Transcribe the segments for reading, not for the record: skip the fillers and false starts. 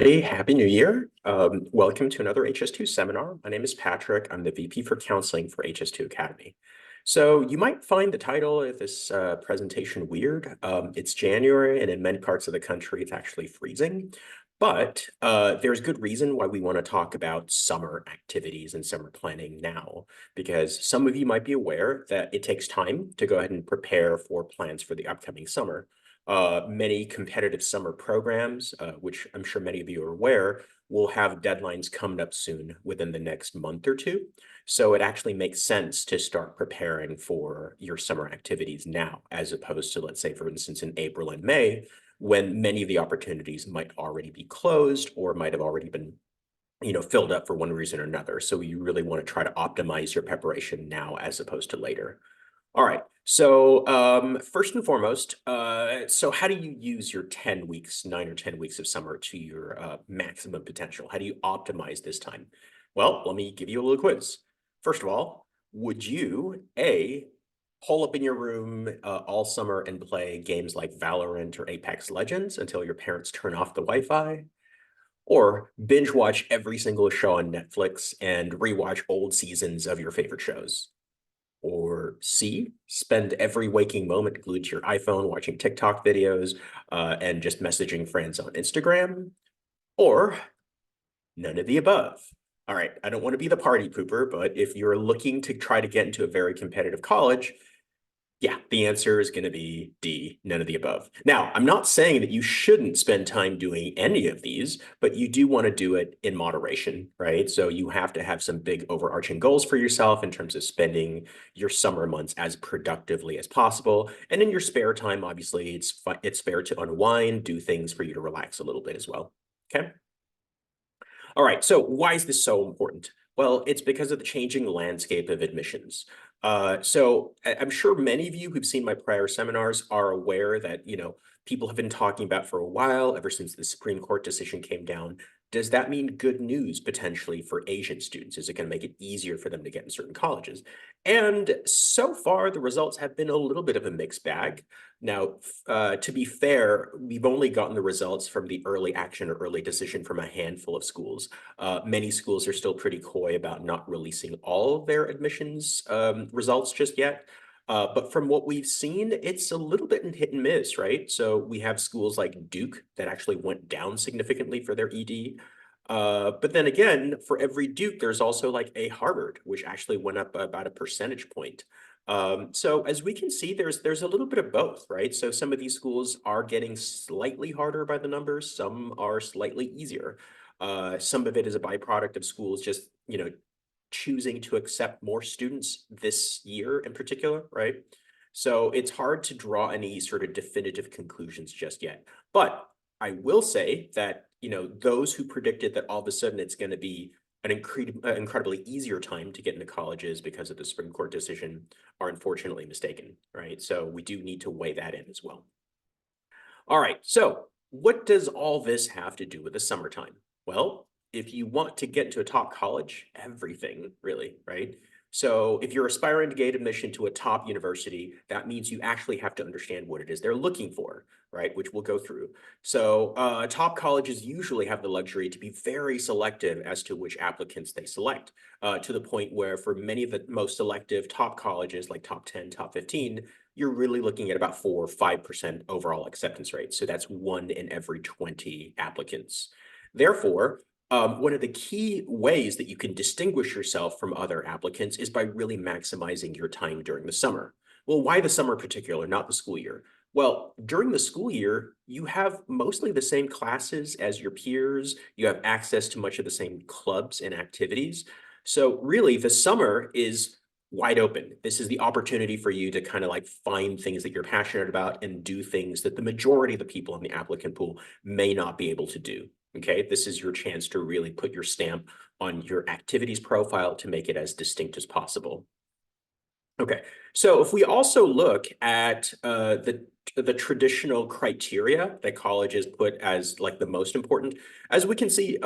Hey, Happy New Year. Welcome to another HS2 seminar. My name is Patrick. I'm the VP for Counseling for HS2 Academy. So you might find the title of this presentation weird. It's January, and in many parts of the country, it's actually freezing. But there's good reason why we want to talk about summer activities and summer planning now, because some of you might be aware that it takes time to go ahead and prepare for plans for the upcoming summer. Many competitive summer programs, which I'm sure many of you are aware, will have deadlines coming up soon within the next month or two. So it actually makes sense to start preparing for your summer activities now, as opposed to, let's say, for instance, in April and May, when many of the opportunities might already be closed or might have already been filled up for one reason or another. So you really want to try to optimize your preparation now as opposed to later. All right. So first and foremost, so how do you use your 10 weeks, 9 or 10 weeks of summer to your maximum potential? How do you optimize this time? Well, let me give you a little quiz. First of all, would you, A, hole up in your room all summer and play games like Valorant or Apex Legends until your parents turn off the Wi-Fi? Or binge watch every single show on Netflix and rewatch old seasons of your favorite shows? Or C, spend every waking moment glued to your iPhone watching TikTok videos and just messaging friends on Instagram? Or none of the above? All right, I don't want to be the party pooper, but if you're looking to try to get into a very competitive college, yeah, the answer is going to be D, none of the above. Now, I'm not saying that you shouldn't spend time doing any of these, but you do want to do it in moderation, right? So you have to have some big overarching goals for yourself in terms of spending your summer months as productively as possible. And in your spare time, obviously, it's fair to unwind, do things for you to relax a little bit as well. Okay. All right, so why is this so important? Well, it's because of the changing landscape of admissions. So I'm sure many of you who've seen my prior seminars are aware that, people have been talking about for a while, ever since the Supreme Court decision came down. Does that mean good news potentially for Asian students? Is it going to make it easier for them to get in certain colleges? And so far, the results have been a little bit of a mixed bag. Now, to be fair, we've only gotten the results from the early action or early decision from a handful of schools. Many schools are still pretty coy about not releasing all of their admissions results just yet. But from what we've seen, it's a little bit in hit and miss, right? So we have schools like Duke that actually went down significantly for their ED. But then again, for every Duke, there's also like a Harvard, which actually went up about a percentage point. So as we can see, there's a little bit of both, right? So some of these schools are getting slightly harder by the numbers, some are slightly easier. Some of it is a byproduct of schools just, choosing to accept more students this year in particular, right? So it's hard to draw any sort of definitive conclusions just yet. But I will say that, those who predicted that all of a sudden it's going to be an incredibly easier time to get into colleges because of the Supreme Court decision are unfortunately mistaken, right? So we do need to weigh that in as well. All right, so what does all this have to do with the summertime? Well, if you want to get into a top college, everything really, right? So if you're aspiring to gain admission to a top university, that means you actually have to understand what it is they're looking for, right? Which we'll go through. So top colleges usually have the luxury to be very selective as to which applicants they select, to the point where for many of the most selective top colleges, like top 10, top 15, you're really looking at about 4 or 5% overall acceptance rate. So that's 1 in every 20 applicants. Therefore, one of the key ways that you can distinguish yourself from other applicants is by really maximizing your time during the summer. Well, why the summer in particular, not the school year? Well, during the school year, you have mostly the same classes as your peers. You have access to much of the same clubs and activities. So really, the summer is wide open. This is the opportunity for you to kind of like find things that you're passionate about and do things that the majority of the people in the applicant pool may not be able to do. Okay, this is your chance to really put your stamp on your activities profile to make it as distinct as possible. Okay, so if we also look at the traditional criteria that colleges put as like the most important, as we can see,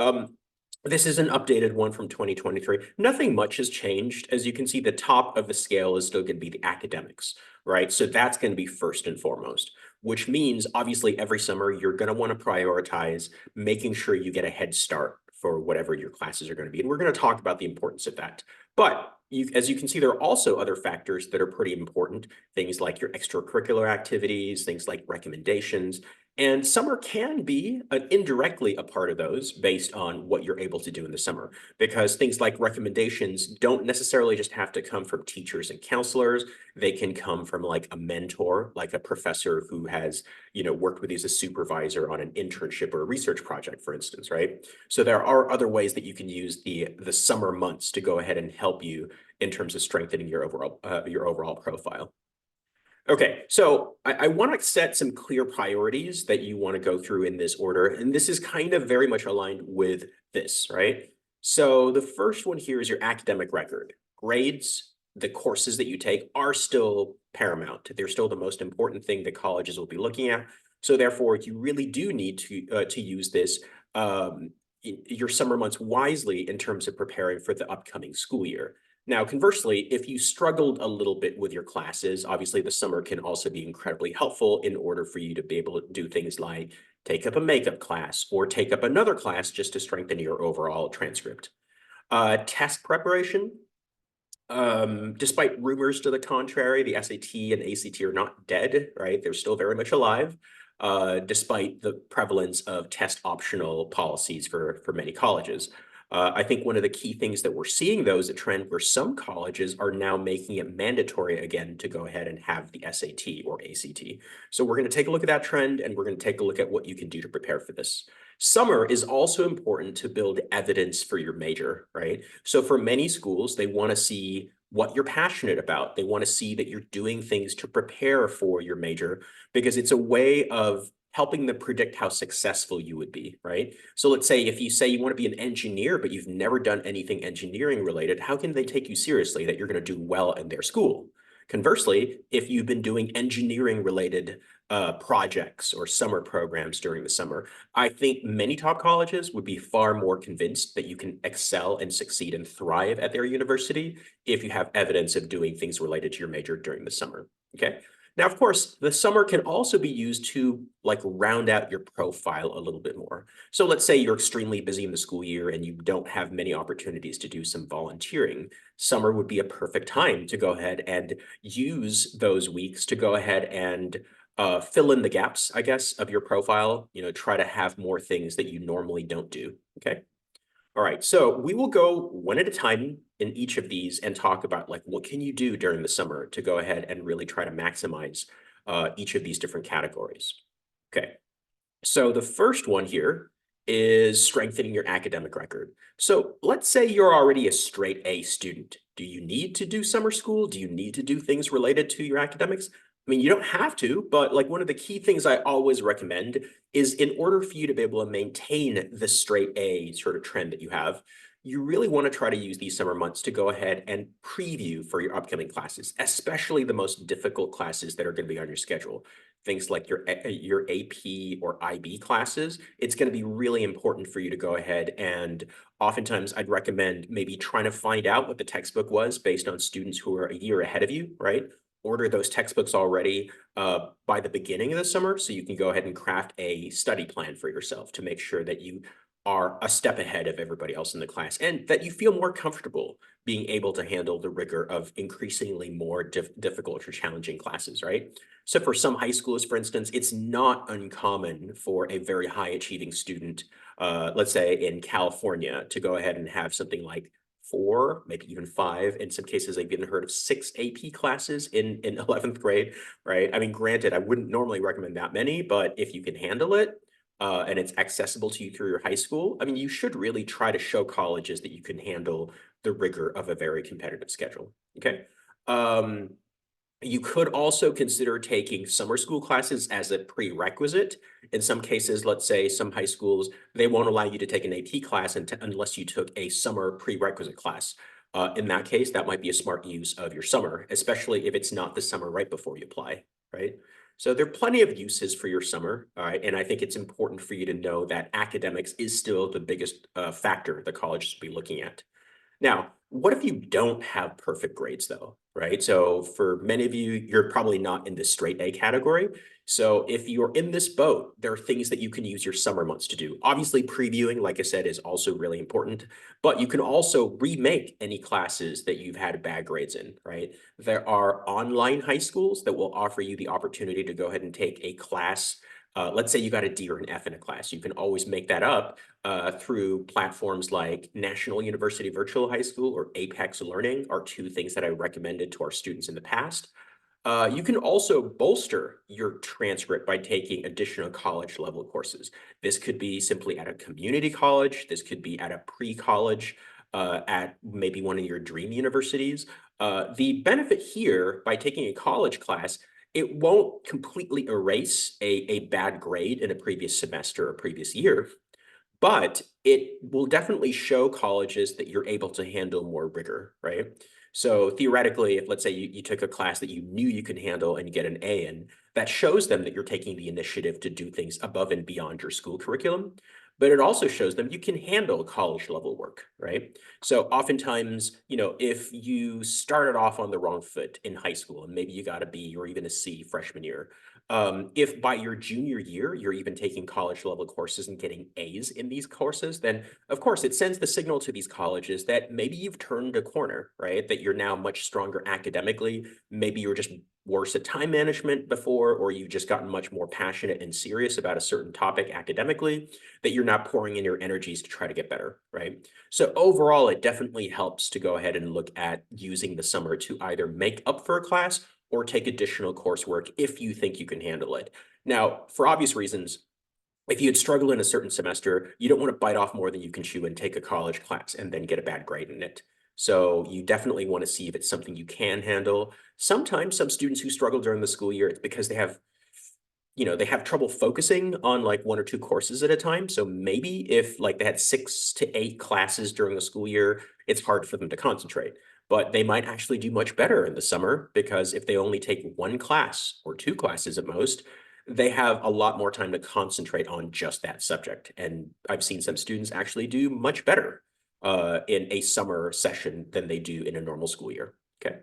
this is an updated one from 2023. Nothing much has changed. As you can see, the top of the scale is still going to be the academics, right? So that's going to be first and foremost. which means obviously every summer you're going to want to prioritize making sure you get a head start for whatever your classes are going to be. And we're going to talk about the importance of that. But as you can see, there are also other factors that are pretty important, things like your extracurricular activities, things like recommendations. And summer can be indirectly a part of those based on what you're able to do in the summer, because things like recommendations don't necessarily just have to come from teachers and counselors. They can come from like a mentor, like a professor who has, worked with you as a supervisor on an internship or a research project, for instance, right? So there are other ways that you can use the summer months to go ahead and help you in terms of strengthening your overall profile. Okay, so I want to set some clear priorities that you want to go through in this order. And this is kind of very much aligned with this, right? So the first one here is your academic record. Grades, the courses that you take are still paramount. They're still the most important thing that colleges will be looking at. So therefore, you really do need to use this your summer months wisely in terms of preparing for the upcoming school year. Now, conversely, if you struggled a little bit with your classes, obviously the summer can also be incredibly helpful in order for you to be able to do things like take up a makeup class or take up another class just to strengthen your overall transcript. Test preparation, despite rumors to the contrary, the SAT and ACT are not dead, right? They're still very much alive, despite the prevalence of test optional policies for many colleges. I think one of the key things that we're seeing, though, is a trend where some colleges are now making it mandatory again to go ahead and have the SAT or ACT. So we're going to take a look at that trend, and we're going to take a look at what you can do to prepare for this. Summer is also important to build evidence for your major, right? So for many schools, they want to see what you're passionate about. They want to see that you're doing things to prepare for your major, because it's a way of helping them predict how successful you would be, right? So let's say if you say you want to be an engineer, but you've never done anything engineering related, how can they take you seriously that you're going to do well in their school? Conversely, if you've been doing engineering related projects or summer programs during the summer, I think many top colleges would be far more convinced that you can excel and succeed and thrive at their university if you have evidence of doing things related to your major during the summer, okay? Now, of course, the summer can also be used to like round out your profile a little bit more. So let's say you're extremely busy in the school year and you don't have many opportunities to do some volunteering. Summer would be a perfect time to go ahead and use those weeks to go ahead and fill in the gaps, I guess, of your profile, try to have more things that you normally don't do, okay? All right, so we will go one at a time in each of these and talk about like what can you do during the summer to go ahead and really try to maximize each of these different categories. Okay, so the first one here is strengthening your academic record. So let's say you're already a straight A student. Do you need to do summer school? Do you need to do things related to your academics? I mean, you don't have to, but like one of the key things I always recommend is in order for you to be able to maintain the straight A sort of trend that you have, you really want to try to use these summer months to go ahead and preview for your upcoming classes, especially the most difficult classes that are going to be on your schedule. Things like your AP or IB classes, it's going to be really important for you to go ahead and oftentimes I'd recommend maybe trying to find out what the textbook was based on students who are a year ahead of you, right? Order those textbooks already by the beginning of the summer so you can go ahead and craft a study plan for yourself to make sure that you are a step ahead of everybody else in the class and that you feel more comfortable being able to handle the rigor of increasingly more difficult or challenging classes, right? So for some high schools, for instance, it's not uncommon for a very high achieving student, let's say in California, to go ahead and have something like 4, maybe even 5. In some cases, I've even heard of 6 AP classes in 11th grade, right? I mean, granted, I wouldn't normally recommend that many, but if you can handle it and it's accessible to you through your high school, I mean, you should really try to show colleges that you can handle the rigor of a very competitive schedule, okay? You could also consider taking summer school classes as a prerequisite. In some cases, let's say some high schools, they won't allow you to take an AP class unless you took a summer prerequisite class. In that case, that might be a smart use of your summer, especially if it's not the summer right before you apply, right? So there are plenty of uses for your summer, all right? And I think it's important for you to know that academics is still the biggest factor the colleges will be looking at. Now, what if you don't have perfect grades though? right? So for many of you, you're probably not in the straight A category. So if you're in this boat, there are things that you can use your summer months to do. Obviously, previewing, like I said, is also really important, but you can also remake any classes that you've had bad grades in, right? There are online high schools that will offer you the opportunity to go ahead and take a class. Let's say you got a D or an F in a class. You can always make that up through platforms like National University Virtual High School or Apex Learning are two things that I recommended to our students in the past. You can also bolster your transcript by taking additional college level courses. This could be simply at a community college. This could be at a pre-college, at maybe one of your dream universities. The benefit here by taking a college class, it won't completely erase a bad grade in a previous semester or previous year, but it will definitely show colleges that you're able to handle more rigor, right? So theoretically, if let's say you took a class that you knew you could handle and you get an A in, that shows them that you're taking the initiative to do things above and beyond your school curriculum. But it also shows them you can handle college level work, right? So oftentimes, if you started off on the wrong foot in high school and maybe you got a B or even a C freshman year, if by your junior year, you're even taking college level courses and getting A's in these courses, then of course it sends the signal to these colleges that maybe you've turned a corner, right? That you're now much stronger academically. Maybe you were just worse at time management before, or you've just gotten much more passionate and serious about a certain topic academically, that you're not pouring in your energies to try to get better, right? So overall, it definitely helps to go ahead and look at using the summer to either make up for a class or take additional coursework if you think you can handle it. Now, for obvious reasons, if you had struggled in a certain semester, you don't want to bite off more than you can chew and take a college class and then get a bad grade in it. So you definitely want to see if it's something you can handle. Sometimes some students who struggle during the school year, it's because they have trouble focusing on like one or two courses at a time. So maybe if like they had 6 to 8 classes during the school year, it's hard for them to concentrate. But they might actually do much better in the summer because if they only take one class or two classes at most, they have a lot more time to concentrate on just that subject. And I've seen some students actually do much better in a summer session than they do in a normal school year. Okay.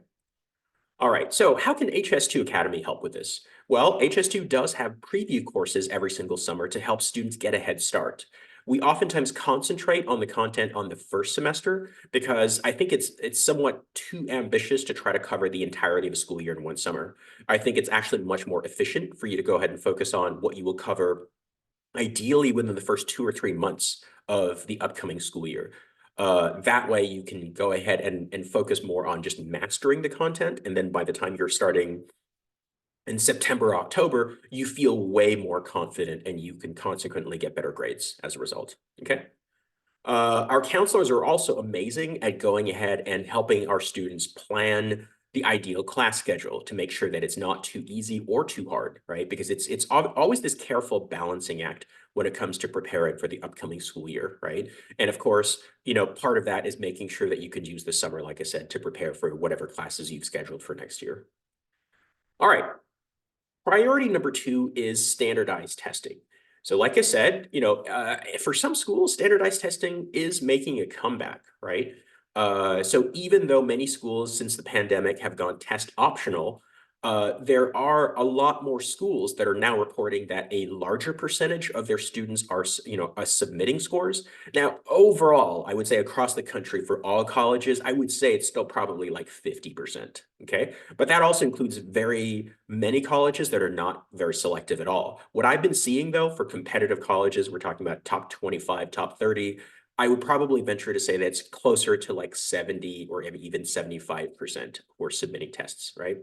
All right, so how can HS2 Academy help with this? Well, HS2 does have preview courses every single summer to help students get a head start. We oftentimes concentrate on the content on the first semester because I think it's somewhat too ambitious to try to cover the entirety of a school year in one summer. I think it's actually much more efficient for you to go ahead and focus on what you will cover ideally within the first 2 or 3 months of the upcoming school year. That way you can go ahead and focus more on just mastering the content. And then by the time you're starting in September, October, you feel way more confident and you can consequently get better grades as a result. Okay. Our counselors are also amazing at going ahead and helping our students plan the ideal class schedule to make sure that it's not too easy or too hard, right? Because it's always this careful balancing act when it comes to preparing for the upcoming school year, right? And of course, part of that is making sure that you could use the summer, like I said, to prepare for whatever classes you've scheduled for next year. All right, priority number 2 is standardized testing. So like I said, for some schools, standardized testing is making a comeback, right? So even though many schools since the pandemic have gone test optional, there are a lot more schools that are now reporting that a larger percentage of their students are, submitting scores. Now, overall, I would say across the country for all colleges, I would say it's still probably like 50%. Okay. But that also includes very many colleges that are not very selective at all. What I've been seeing though for competitive colleges, we're talking about top 25, top 30. I would probably venture to say that it's closer to like 70 or even 75% who are submitting tests, right?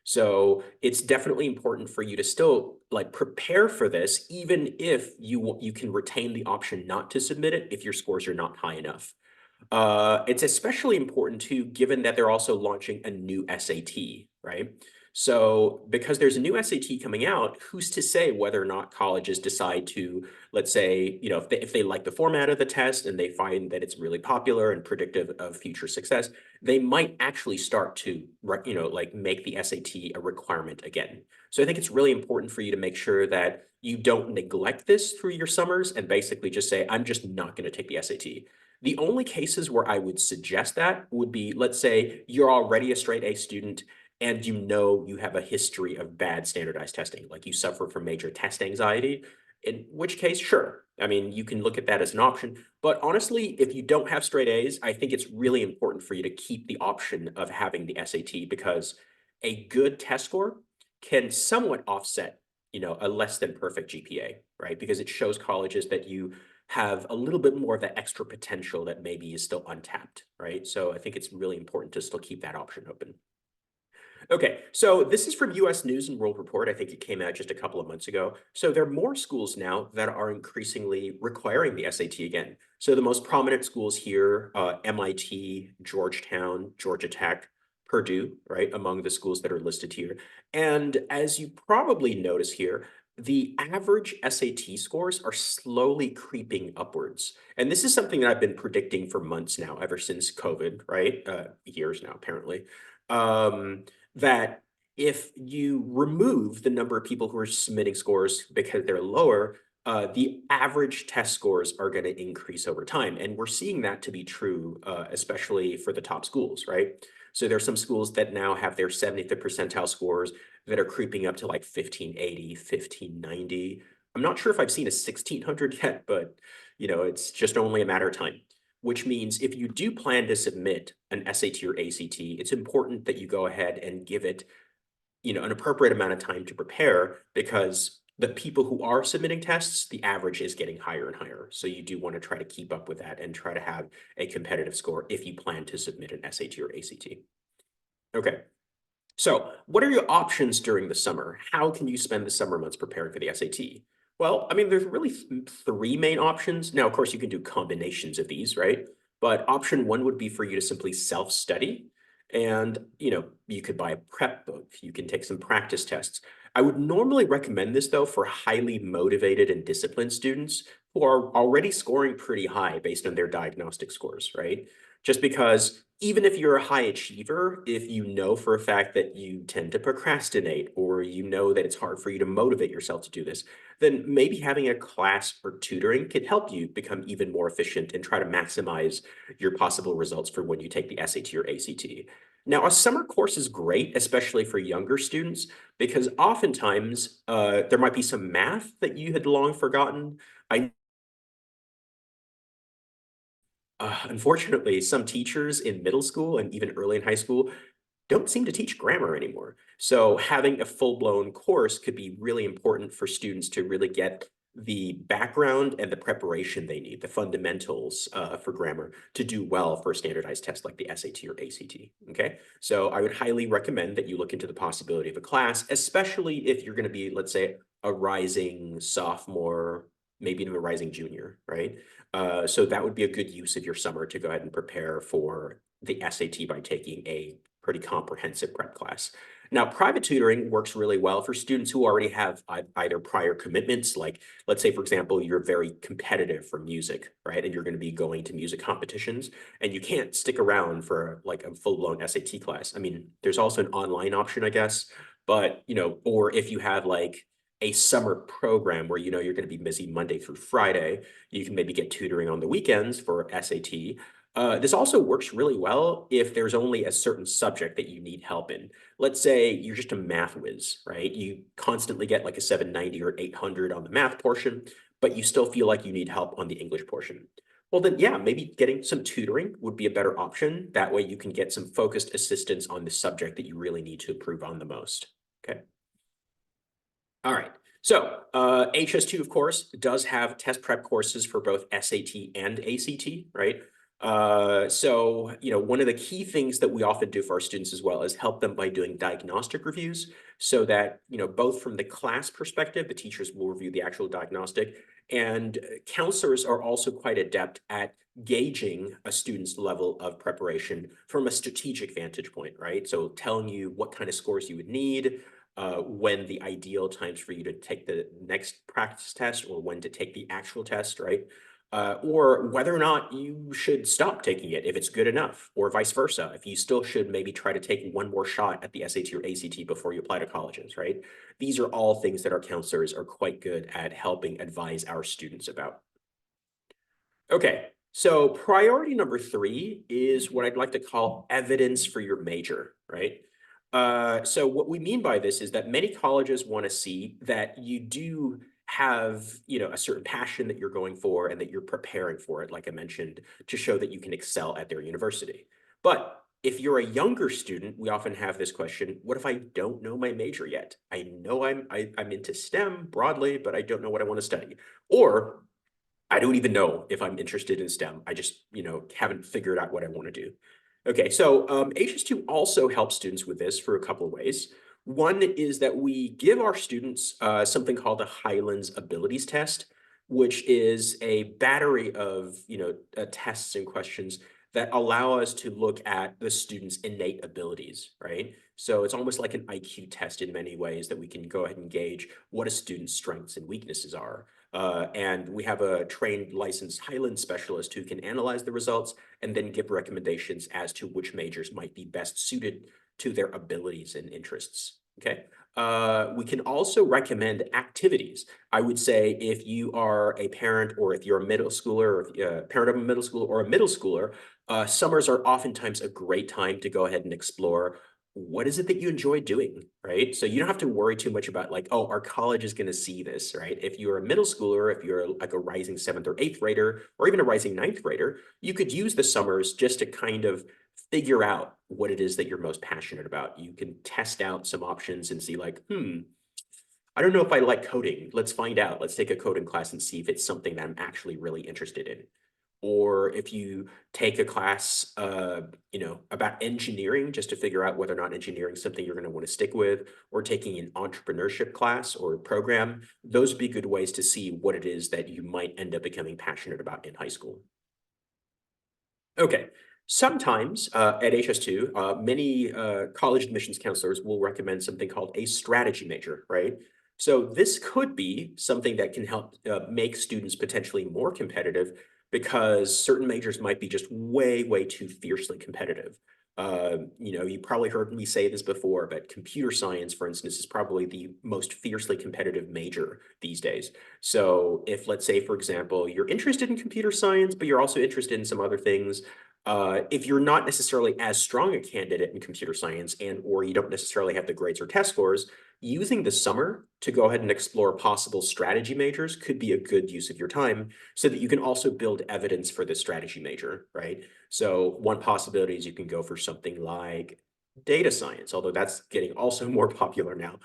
So it's definitely important for you to still like prepare for this, even if you can retain the option not to submit it if your scores are not high enough. It's especially important too, given that they're also launching a new SAT, right? So because there's a new SAT coming out, who's to say whether or not colleges decide to, let's say, if they like the format of the test and they find that it's really popular and predictive of future success, they might actually start to, like make the SAT a requirement again. So I think it's really important for you to make sure that you don't neglect this through your summers and basically just say, I'm just not going to take the SAT. The only cases where I would suggest that would be, let's say you're already a straight A student and you know you have a history of bad standardized testing, like you suffer from major test anxiety, in which case, sure. I mean, you can look at that as an option. But honestly, if you don't have straight A's, I think it's really important for you to keep the option of having the SAT because a good test score can somewhat offset, a less than perfect GPA, right? Because it shows colleges that you have a little bit more of that extra potential that maybe is still untapped, right? So I think it's really important to still keep that option open. Okay, so this is from US News and World Report. I think it came out just a couple of months ago. So there are more schools now that are increasingly requiring the SAT again. So the most prominent schools here, MIT, Georgetown, Georgia Tech, Purdue, right, among the schools that are listed here. And as you probably notice here, the average SAT scores are slowly creeping upwards. And this is something that I've been predicting for months now, ever since COVID, right? Years now, apparently. Um, that if you remove the number of people who are submitting scores because they're lower, the average test scores are going to increase over time. And we're seeing that to be true, especially for the top schools, right? So there's some schools that now have their 75th percentile scores that are creeping up to like 1580, 1590. I'm not sure if I've seen a 1600 yet, but it's just only a matter of time. Which means if you do plan to submit an SAT or ACT, it's important that you go ahead and give it, an appropriate amount of time to prepare because the people who are submitting tests, the average is getting higher and higher. So you do want to try to keep up with that and try to have a competitive score if you plan to submit an SAT or ACT. Okay. So what are your options during the summer? How can you spend the summer months preparing for the SAT? Well, I mean, there's really three main options. Now, of course, you can do combinations of these, right? But option one would be for you to simply self-study. And, you could buy a prep book. You can take some practice tests. I would normally recommend this, though, for highly motivated and disciplined students who are already scoring pretty high based on their diagnostic scores, right? Just because even if you're a high achiever, if you know for a fact that you tend to procrastinate or you know that it's hard for you to motivate yourself to do this, then maybe having a class or tutoring can help you become even more efficient and try to maximize your possible results for when you take the SAT or ACT. Now, a summer course is great, especially for younger students, because oftentimes there might be some math that you had long forgotten. I Unfortunately, some teachers in middle school and even early in high school don't seem to teach grammar anymore. So having a full-blown course could be really important for students to really get the background and the preparation they need, the fundamentals for grammar to do well for a standardized test like the SAT or ACT. Okay, so I would highly recommend that you look into the possibility of a class, especially if you're going to be, let's say, a rising sophomore, maybe even a rising junior, right? So that would be a good use of your summer to go ahead and prepare for the SAT by taking a pretty comprehensive prep class. Now, private tutoring works really well for students who already have either prior commitments, like let's say, for example, you're very competitive for music, right? And you're going to be going to music competitions and you can't stick around for like a full-blown SAT class. I mean, there's also an online option, I guess, but, or if you have like a summer program where you're going to be busy Monday through Friday, you can maybe get tutoring on the weekends for SAT. This also works really well if there's only a certain subject that you need help in. Let's say you're just a math whiz, right? You constantly get like a 790 or 800 on the math portion, but you still feel like you need help on the English portion. Well, then, yeah, maybe getting some tutoring would be a better option. That way you can get some focused assistance on the subject that you really need to improve on the most. Okay. All right. So HS2, of course, does have test prep courses for both SAT and ACT, right? One of the key things that we often do for our students as well is help them by doing diagnostic reviews so that, both from the class perspective, the teachers will review the actual diagnostic, and counselors are also quite adept at gauging a student's level of preparation from a strategic vantage point, right? So telling you what kind of scores you would need, when the ideal times for you to take the next practice test or when to take the actual test, right? Or whether or not you should stop taking it if it's good enough, or vice versa. If you still should maybe try to take one more shot at the SAT or ACT before you apply to colleges, right? These are all things that our counselors are quite good at helping advise our students about. Okay, So priority number three is what I'd like to call evidence for your major, right? So what we mean by this is that many colleges want to see that you do have, a certain passion that you're going for and that you're preparing for it, like I mentioned, to show that you can excel at their university. But if you're a younger student, we often have this question, what if I don't know my major yet? I know I'm into STEM broadly, but I don't know what I want to study. Or I don't even know if I'm interested in STEM. I just, haven't figured out what I want to do. Okay, so HS2 also helps students with this for a couple of ways. One is that we give our students something called the Highlands Abilities Test, which is a battery of, tests and questions that allow us to look at the student's innate abilities, right? So it's almost like an IQ test in many ways that we can go ahead and gauge what a student's strengths and weaknesses are. And we have a trained licensed Highland specialist who can analyze the results and then give recommendations as to which majors might be best suited to their abilities and interests. Okay. We can also recommend activities. I would say if you are a parent or if you're a middle schooler, or a parent of a middle schooler or a middle schooler, summers are oftentimes a great time to go ahead and explore what is it that you enjoy doing, right? So you don't have to worry too much about like, oh, our college is going to see this, right? If you're a middle schooler, if you're like a rising seventh or eighth grader, or even a rising ninth grader, you could use the summers just to kind of figure out what it is that you're most passionate about. You can test out some options and see like, I don't know if I like coding. Let's find out. Let's take a coding class and see if it's something that I'm actually really interested in. Or if you take a class, about engineering just to figure out whether or not engineering is something you're going to want to stick with, or taking an entrepreneurship class or program, those would be good ways to see what it is that you might end up becoming passionate about in high school. Okay. Sometimes at HS2, many college admissions counselors will recommend something called a strategy major, right? So this could be something that can help make students potentially more competitive because certain majors might be just way, way too fiercely competitive. You probably heard me say this before, but computer science, for instance, is probably the most fiercely competitive major these days. So if, let's say, for example, you're interested in computer science, but you're also interested in some other things, if you're not necessarily as strong a candidate in computer science and or you don't necessarily have the grades or test scores, using the summer to go ahead and explore possible strategy majors could be a good use of your time so that you can also build evidence for the strategy major, right? So one possibility is you can go for something like data science, although that's getting also more popular now,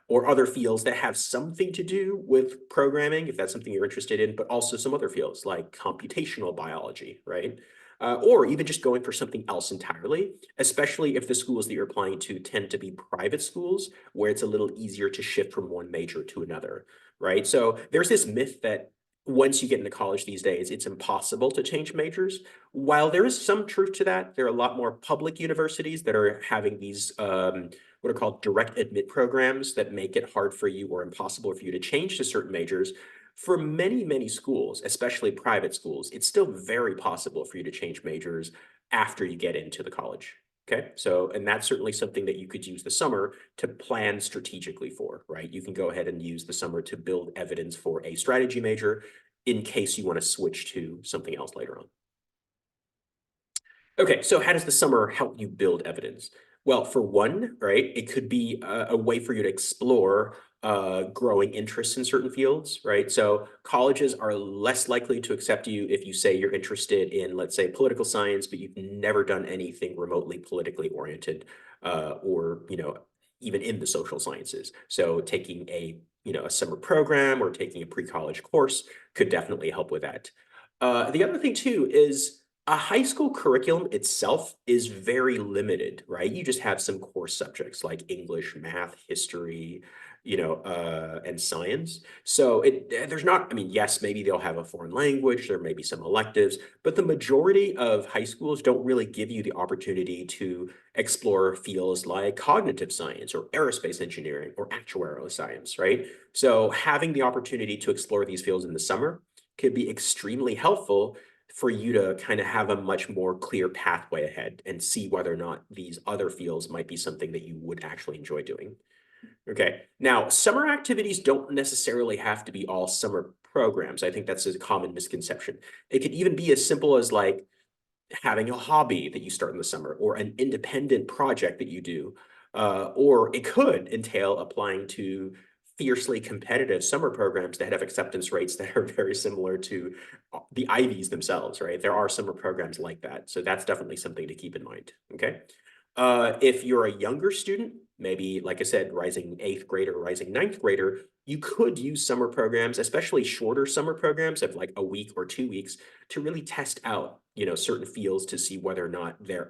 or other fields that have something to do with programming, if that's something you're interested in, but also some other fields like computational biology, right? Or even just going for something else entirely, especially if the schools that you're applying to tend to be private schools where it's a little easier to shift from one major to another, right? So there's this myth that once you get into college these days, it's impossible to change majors. While there is some truth to that, there are a lot more public universities that are having these what are called direct admit programs that make it hard for you or impossible for you to change to certain majors. For many, many schools, especially private schools, it's still very possible for you to change majors after you get into the college. Okay, so, and that's certainly something that you could use the summer to plan strategically for, right? You can go ahead and use the summer to build evidence for a strategy major in case you want to switch to something else later on. Okay, so how does the summer help you build evidence? Well, for one, right, it could be a way for you to explore growing interests in certain fields, right? So colleges are less likely to accept you if you say you're interested in, let's say, political science, but you've never done anything remotely politically oriented, or, even in the social sciences. So taking a summer program or taking a pre-college course could definitely help with that. The other thing too is a high school curriculum itself is very limited, right? You just have some core subjects like English, math, history, and science. So there's not, I mean, yes, maybe they'll have a foreign language, there may be some electives, but the majority of high schools don't really give you the opportunity to explore fields like cognitive science or aerospace engineering or actuarial science, right? So having the opportunity to explore these fields in the summer could be extremely helpful for you to kind of have a much more clear pathway ahead and see whether or not these other fields might be something that you would actually enjoy doing. Okay. Now, summer activities don't necessarily have to be all summer programs. I think that's a common misconception. It could even be as simple as like having a hobby that you start in the summer or an independent project that you do. Or it could entail applying to fiercely competitive summer programs that have acceptance rates that are very similar to the Ivies themselves, right? There are summer programs like that. So that's definitely something to keep in mind. Okay. If you're a younger student, maybe, like I said, rising eighth grader, rising ninth grader, you could use summer programs, especially shorter summer programs of like a week or 2 weeks, to really test out, certain fields to see whether or not they're